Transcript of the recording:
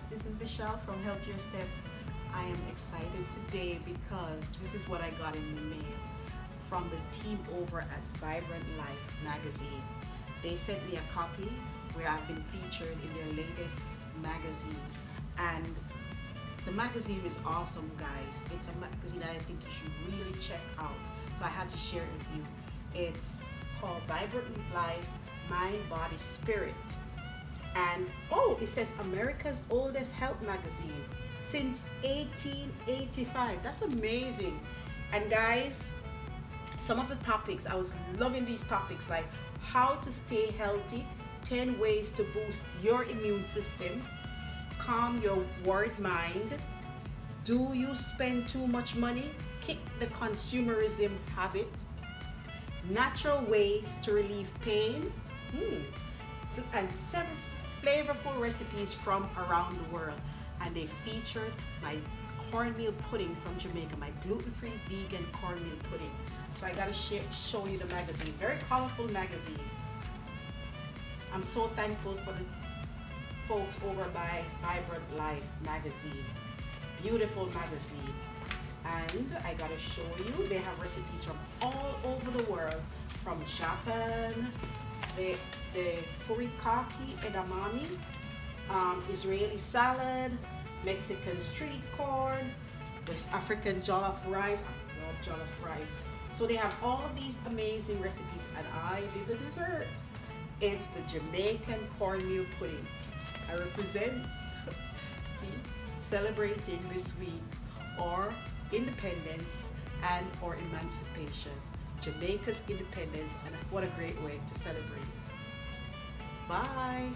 This is Michelle from Healthier Steps. I am excited today because this is what I got in the mail from the team over at Vibrant Life magazine. They sent me a copy where I've been featured in their latest magazine. And the magazine is awesome, guys. It's a magazine that I think you should really check out. So I had to share it with you. It's called Vibrant Life, Mind, Body, Spirit. And oh, it says America's oldest health magazine since 1885. That's amazing. And guys, some of the topics, I was loving these topics like how to stay healthy, 10 ways to boost your immune system, calm your worried mind, do you spend too much money, kick the consumerism habit, natural ways to relieve pain, and 7 flavorful recipes from around the world. And they featured my cornmeal pudding from Jamaica, my gluten-free vegan cornmeal pudding. So I gotta show you the magazine. Very colorful magazine. I'm so thankful for the folks over by Vibrant Life magazine. Beautiful magazine. And I gotta show you, they have recipes from all over the world, from Japan, the furikake edamame, Israeli salad, Mexican street corn, West African jollof rice. I love jollof rice. So they have all of these amazing recipes, and I did the dessert. It's the Jamaican Cornmeal Pudding. I represent, see, celebrating this week our independence and our emancipation. Jamaica's independence, and what a great way to celebrate. Bye.